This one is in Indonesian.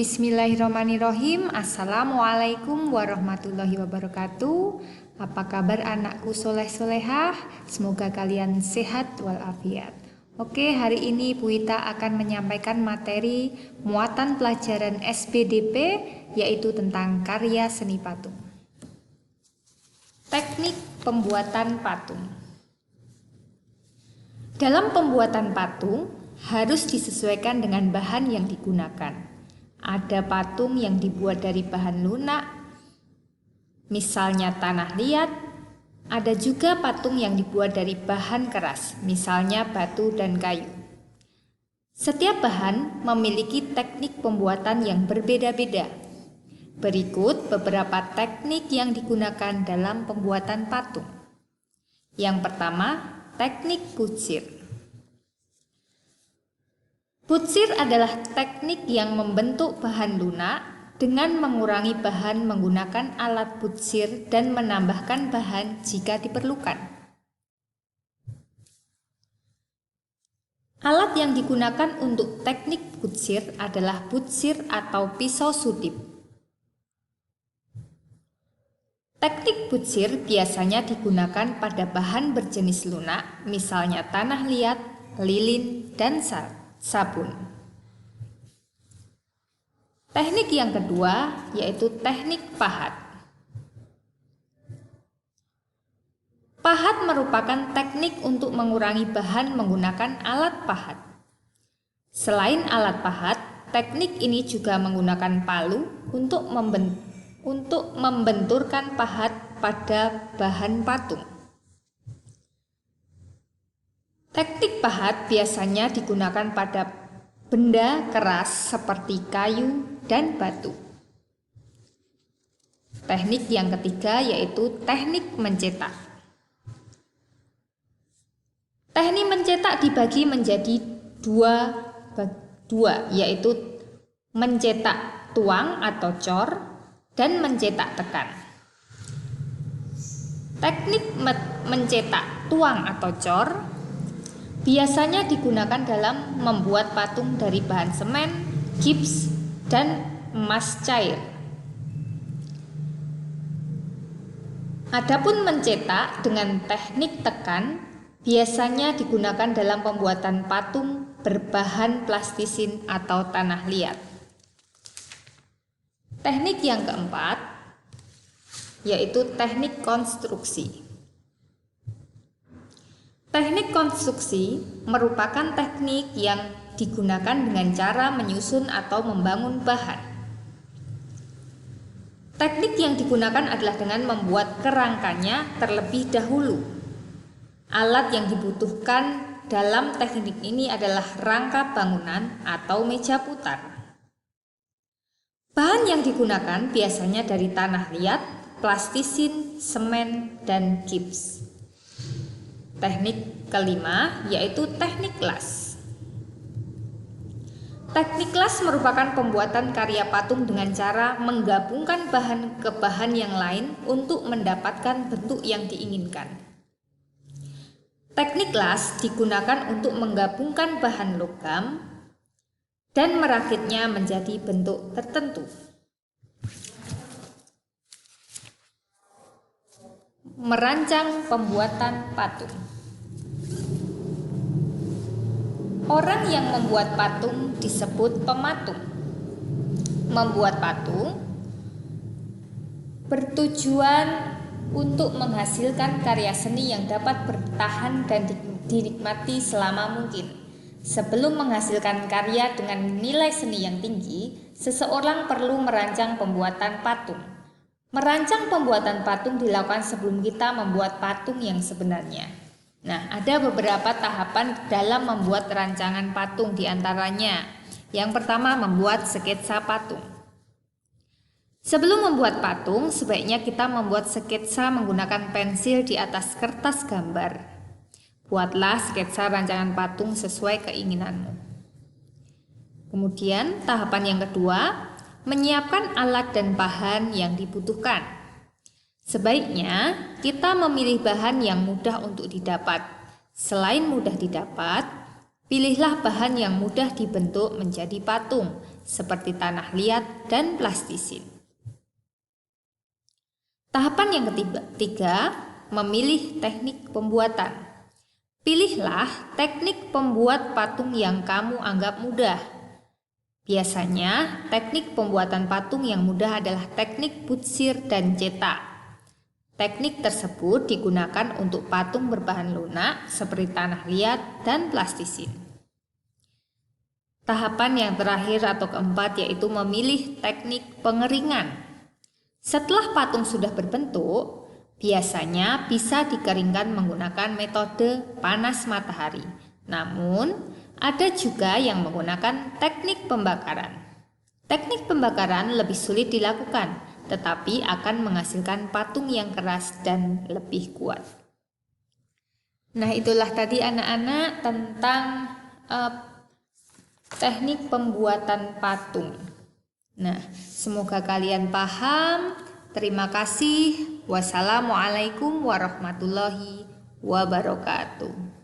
Bismillahirrahmanirrahim. Assalamualaikum warahmatullahi wabarakatuh. Apa kabar anakku soleh-solehah? Semoga kalian sehat walafiat. Oke, hari ini Bu Ita akan menyampaikan materi muatan pelajaran SPDP, yaitu tentang karya seni patung. Teknik pembuatan patung. Dalam pembuatan patung harus disesuaikan dengan bahan yang digunakan. Ada patung yang dibuat dari bahan lunak, misalnya tanah liat. Ada juga patung yang dibuat dari bahan keras, misalnya batu dan kayu. Setiap bahan memiliki teknik pembuatan yang berbeda-beda. Berikut beberapa teknik yang digunakan dalam pembuatan patung. Yang pertama, teknik putsir. Putsir adalah teknik yang membentuk bahan lunak dengan mengurangi bahan menggunakan alat putsir dan menambahkan bahan jika diperlukan. Alat yang digunakan untuk teknik putsir adalah putsir atau pisau sudip. Teknik putsir biasanya digunakan pada bahan berjenis lunak, misalnya tanah liat, lilin, dan sabun. Teknik yang kedua yaitu teknik pahat. Pahat merupakan teknik untuk mengurangi bahan menggunakan alat pahat. Selain alat pahat, teknik ini juga menggunakan palu untuk membenturkan pahat pada bahan patung. Teknik pahat biasanya digunakan pada benda keras seperti kayu dan batu. Teknik yang ketiga yaitu teknik mencetak. Teknik mencetak dibagi menjadi dua, yaitu mencetak tuang atau cor dan mencetak tekan. Teknik mencetak tuang atau cor biasanya digunakan dalam membuat patung dari bahan semen, gips, dan emas cair. Adapun mencetak dengan teknik tekan biasanya digunakan dalam pembuatan patung berbahan plastisin atau tanah liat. Teknik yang keempat yaitu teknik konstruksi. Teknik konstruksi merupakan teknik yang digunakan dengan cara menyusun atau membangun bahan. Teknik yang digunakan adalah dengan membuat kerangkanya terlebih dahulu. Alat yang dibutuhkan dalam teknik ini adalah rangka bangunan atau meja putar. Bahan yang digunakan biasanya dari tanah liat, plastisin, semen, dan gips. Teknik kelima yaitu teknik las. Teknik las merupakan pembuatan karya patung dengan cara menggabungkan bahan ke bahan yang lain untuk mendapatkan bentuk yang diinginkan. Teknik las digunakan untuk menggabungkan bahan logam dan merakitnya menjadi bentuk tertentu. Merancang pembuatan patung. Orang yang membuat patung disebut pematung. Membuat patung bertujuan untuk menghasilkan karya seni yang dapat bertahan dan dinikmati selama mungkin. Sebelum menghasilkan karya dengan nilai seni yang tinggi, seseorang perlu merancang pembuatan patung. Merancang pembuatan patung dilakukan sebelum kita membuat patung yang sebenarnya. Nah, ada beberapa tahapan dalam membuat rancangan patung, diantaranya yang pertama membuat sketsa patung. Sebelum membuat patung, sebaiknya kita membuat sketsa menggunakan pensil di atas kertas gambar. Buatlah sketsa rancangan patung sesuai keinginanmu. Kemudian tahapan yang kedua, menyiapkan alat dan bahan yang dibutuhkan. Sebaiknya kita memilih bahan yang mudah untuk didapat. Selain mudah didapat, pilihlah bahan yang mudah dibentuk menjadi patung, seperti tanah liat dan plastisin. Tahapan yang ketiga, memilih teknik pembuatan. Pilihlah teknik pembuat patung yang kamu anggap mudah. Biasanya, teknik pembuatan patung yang mudah adalah teknik butsir dan cetak. Teknik tersebut digunakan untuk patung berbahan lunak seperti tanah liat dan plastisin. Tahapan yang terakhir atau keempat yaitu memilih teknik pengeringan. Setelah patung sudah berbentuk, biasanya bisa dikeringkan menggunakan metode panas matahari. Namun, ada juga yang menggunakan teknik pembakaran. Teknik pembakaran lebih sulit dilakukan, tetapi akan menghasilkan patung yang keras dan lebih kuat. Nah, itulah tadi anak-anak tentang teknik pembuatan patung. Nah, semoga kalian paham. Terima kasih. Wassalamualaikum warahmatullahi wabarakatuh.